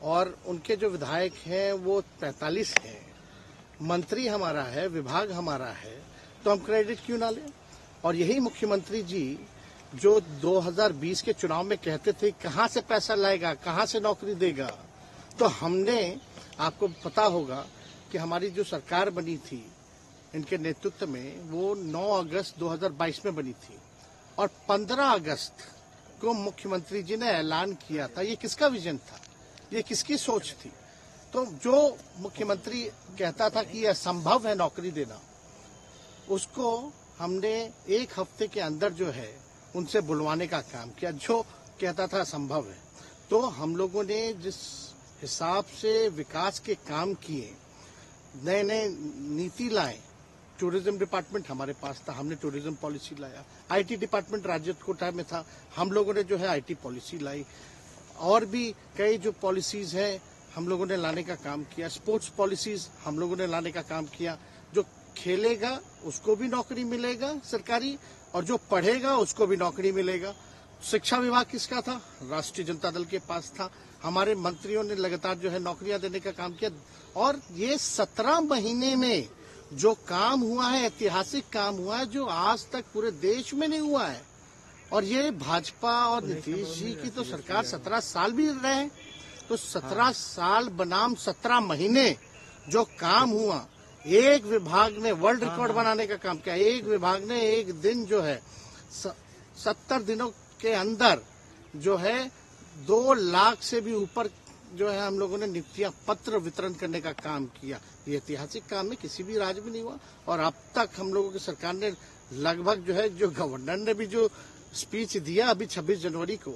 और उनके जो विधायक हैं वो 45 हैं, मंत्री हमारा है, विभाग हमारा है, तो हम क्रेडिट क्यों ना लें। और यही मुख्यमंत्री जी जो 2020 के चुनाव में कहते थे कहां से पैसा लाएगा, कहां से नौकरी देगा, तो हमने, आपको पता होगा कि हमारी जो सरकार बनी थी इनके नेतृत्व में वो 9 अगस्त 2022 में बनी थी और 15 अगस्त को मुख्यमंत्री जी ने ऐलान किया था। ये किसका विजन था, ये किसकी सोच थी। तो जो मुख्यमंत्री कहता था कि यह असंभव है नौकरी देना, उसको हमने एक हफ्ते के अंदर जो है उनसे बुलवाने का काम किया, जो कहता था असंभव है। तो हम लोगों ने जिस हिसाब से विकास के काम किए, नए नए नीति लाए, टूरिज्म डिपार्टमेंट हमारे पास था, हमने टूरिज्म पॉलिसी लाया। आईटी डिपार्टमेंट राज्य कोटा में था, हम लोगों ने जो है आईटी पॉलिसी लाई। और भी कई जो पॉलिसीज हैं हम लोगों ने लाने का काम किया। स्पोर्ट्स पॉलिसीज हम लोगों ने लाने का काम किया। जो खेलेगा उसको भी नौकरी मिलेगा सरकारी, और जो पढ़ेगा उसको भी नौकरी मिलेगा। शिक्षा विभाग किसका था, राष्ट्रीय जनता दल के पास था। हमारे मंत्रियों ने लगातार जो है नौकरियां देने का काम किया। और ये 17 महीने में जो काम हुआ है, ऐतिहासिक काम हुआ है, जो आज तक पूरे देश में नहीं हुआ है। और ये भाजपा और नीतीश जी की तो सरकार 17 साल भी रहे, तो 17 साल बनाम 17 महीने जो काम हुआ, एक विभाग ने वर्ल्ड रिकॉर्ड बनाने का काम किया। एक विभाग ने एक दिन जो है 70 दिनों के अंदर जो है 2 लाख से भी ऊपर जो है हम लोगों ने नियुक्तियां पत्र वितरण करने का काम किया। ये ऐतिहासिक काम है, किसी भी राज्य में नहीं हुआ। और अब तक हम लोगों की सरकार ने लगभग जो है, जो गवर्नर ने भी जो स्पीच दिया अभी 26 जनवरी को,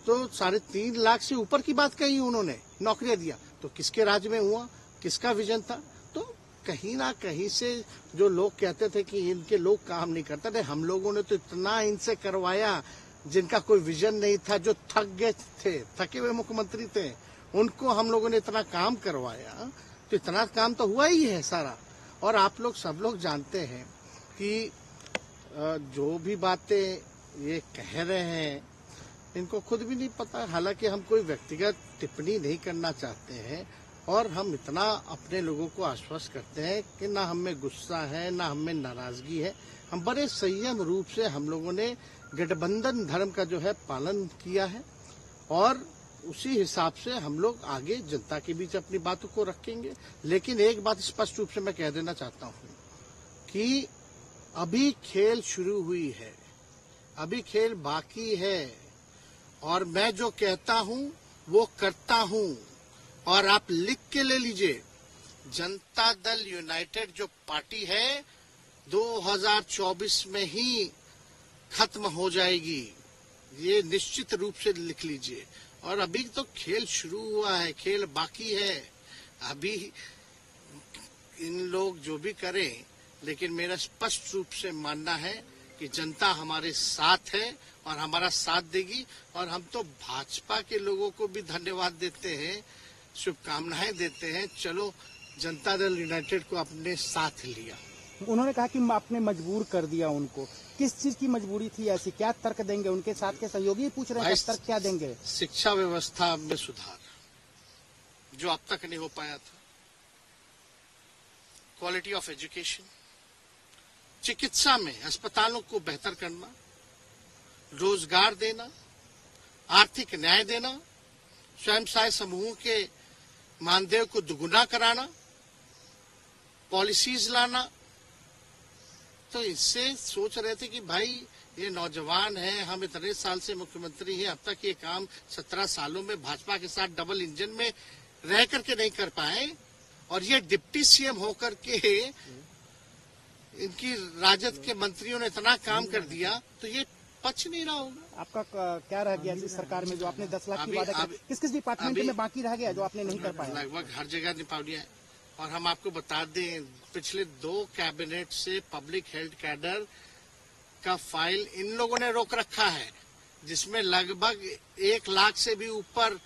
तो 3.5 लाख से ऊपर की बात कही उन्होंने, नौकरियां दिया। तो किसके राज्य में हुआ, किसका विजन था। तो कहीं ना कहीं से जो लोग कहते थे कि इनके लोग काम नहीं करते थे, हम लोगों ने तो इतना इनसे करवाया जिनका कोई विजन नहीं था, जो थक गए थे, थके हुए मुख्यमंत्री थे, उनको हम लोगों ने इतना काम करवाया। तो इतना काम तो हुआ ही है सारा। और आप लोग सब लोग जानते हैं कि जो भी बातें ये कह रहे हैं इनको खुद भी नहीं पता। हालांकि हम कोई व्यक्तिगत टिप्पणी नहीं करना चाहते हैं, और हम इतना अपने लोगों को आश्वस्त करते हैं कि ना हमें गुस्सा है, ना हमें नाराजगी है। हम बड़े संयम रूप से हम लोगों ने गठबंधन धर्म का जो है पालन किया है, और उसी हिसाब से हम लोग आगे जनता के बीच अपनी बातों को रखेंगे। लेकिन एक बात स्पष्ट रूप से मैं कह देना चाहता हूं कि अभी खेल शुरू हुई है, अभी खेल बाकी है, और मैं जो कहता हूं वो करता हूं। और आप लिख के ले लीजिए, जनता दल यूनाइटेड जो पार्टी है 2024 में ही खत्म हो जाएगी, ये निश्चित रूप से लिख लीजिए। और अभी तो खेल शुरू हुआ है, खेल बाकी है। अभी इन लोग जो भी करें, लेकिन मेरा स्पष्ट रूप से मानना है कि जनता हमारे साथ है और हमारा साथ देगी। और हम तो भाजपा के लोगों को भी धन्यवाद देते हैं, शुभकामनाएं देते हैं। चलो, जनता दल यूनाइटेड को अपने साथ लिया। उन्होंने कहा कि आपने मजबूर कर दिया उनको। किस चीज की मजबूरी थी ऐसी, क्या तर्क देंगे? उनके साथ के सहयोगी पूछ रहे हैं, तर्क क्या देंगे? शिक्षा व्यवस्था में सुधार जो अब तक नहीं हो पाया था, क्वालिटी ऑफ एजुकेशन, चिकित्सा में अस्पतालों को बेहतर करना, रोजगार देना, आर्थिक न्याय देना, स्वयं सहायता समूह के मानदेय को दुगुना कराना, पॉलिसीज लाना। तो इससे सोच रहे थे कि भाई ये नौजवान है, हम इतने साल से मुख्यमंत्री हैं, अब तक ये काम 17 सालों में भाजपा के साथ डबल इंजन में रह करके नहीं कर पाए, और ये डिप्टी सीएम होकर के इनकी राजद के मंत्रियों ने इतना काम कर दिया, तो ये पच नहीं रहा होगा। आपका क्या रह गया इस सरकार में जो आपने 10 लाख की वादा की? किस किस डिपार्टमेंट में बाकी रह गया जो आपने नहीं कर पाया? लगभग हर जगह निपा दिया है। और हम आपको बता दें, पिछले 2 कैबिनेट से पब्लिक हेल्थ कैडर का फाइल इन लोगों ने रोक रखा है, जिसमें लगभग 1 लाख से भी ऊपर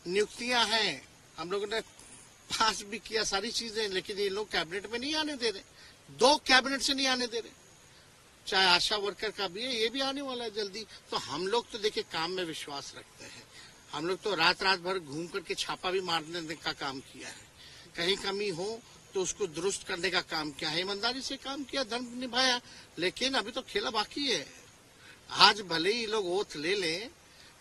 नियुक्तियां हैं। हम लोगों ने पास भी किया सारी चीजें, लेकिन ये लोग कैबिनेट में नहीं आने दे रहे। 2 कैबिनेट से नहीं आने दे रहे। चाहे आशा वर्कर का भी है, ये भी आने वाला है जल्दी। तो हम लोग तो देखिए काम में विश्वास रखते हैं, हम लोग तो रात रात भर घूम करके छापा भी मारने का काम किया है। कहीं कमी हो तो उसको दुरुस्त करने का काम किया है, ईमानदारी से काम किया, धर्म निभाया। लेकिन अभी तो खेला बाकी है। आज भले ही लोग ओथ ले लें,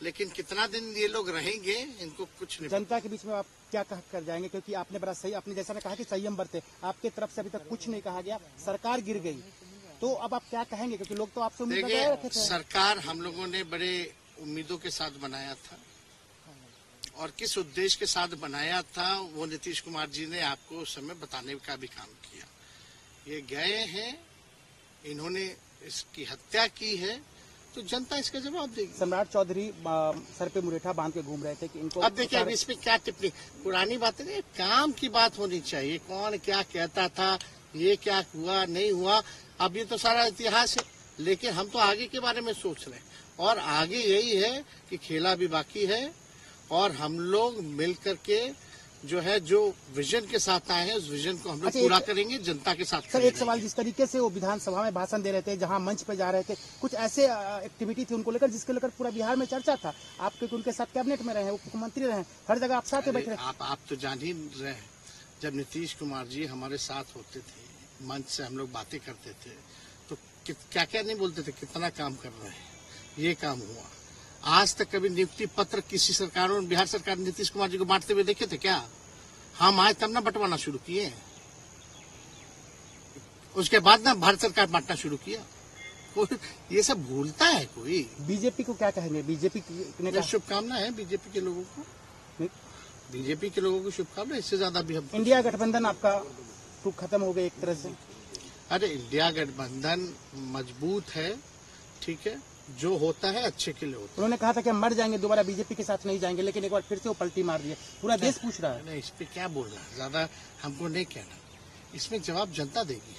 लेकिन कितना दिन ये लोग रहेंगे, इनको कुछ नहीं। जनता के बीच में आप क्या कह कर जाएंगे, क्योंकि आपने बड़ा सही, आपने जैसा कहा कि संयम बरते, आपके तरफ से अभी तक कुछ नहीं कहा गया, सरकार गिर गई, तो अब आप क्या कहेंगे, क्योंकि लोग तो आपसे उम्मीद लगाए रखे थे। सरकार हम लोगों ने बड़े उम्मीदों के साथ बनाया था, और किस उद्देश्य के साथ बनाया था वो नीतीश कुमार जी ने आपको उस समय बताने का भी काम किया। ये गए हैं, इन्होंने इसकी हत्या की है, तो जनता इसका जवाब देगी। सम्राट चौधरी सर पे मुरेठा बांध के घूम रहे थे कि इनको अब देखिए, अब इसमें क्या टिप्पणी, पुरानी बातें नहीं, काम की बात होनी चाहिए। कौन क्या कहता था, ये क्या हुआ नहीं हुआ, अब ये तो सारा इतिहास है। लेकिन हम तो आगे के बारे में सोच रहे हैं, और आगे यही है कि खेला भी बाकी है, और हम लोग मिल करके जो है, जो विजन के साथ आए हैं, उस विजन को हम लोग पूरा करेंगे, जनता के साथ। सर, एक सवाल, जिस तरीके से वो विधानसभा में भाषण दे रहे थे, जहां मंच पे जा रहे थे, कुछ ऐसे एक्टिविटी थी उनको लेकर जिसके लेकर पूरा बिहार में चर्चा था। आप क्योंकि उनके साथ कैबिनेट में रहे हैं, मुख्यमंत्री रहे, हर जगह आप साथ में बैठ रहे। आप तो जान ही रहे हैं, जब नीतीश कुमार जी हमारे साथ होते थे, मंच से हम लोग बातें करते थे, तो क्या क्या नहीं बोलते थे, कितना काम कर रहे हैं, ये काम हुआ। आज तक कभी नियुक्ति पत्र किसी सरकारों, बिहार सरकार नीतीश कुमार जी को बांटते हुए देखे थे क्या? हम आए तब ना बंटवाना शुरू किए, उसके बाद ना भारत सरकार बांटना शुरू किया। कोई ये सब भूलता है कोई? बीजेपी को क्या कहेंगे? बीजेपी ने शुभकामना है बीजेपी के लोगों को, बीजेपी के लोगों को शुभकामना। इससे ज्यादा भी हम, इंडिया गठबंधन आपका खत्म हो गया एक तरह से। अरे इंडिया गठबंधन मजबूत है, ठीक है, जो होता है अच्छे के लिए होता है। उन्होंने कहा था कि हम मर जाएंगे, दोबारा बीजेपी के साथ नहीं जाएंगे, लेकिन एक बार फिर से वो पलटी मार दिए। पूरा देश पूछ रहा है। नहीं, इस पे क्या बोलना, ज्यादा हमको नहीं कहना, इसमें जवाब जनता देगी।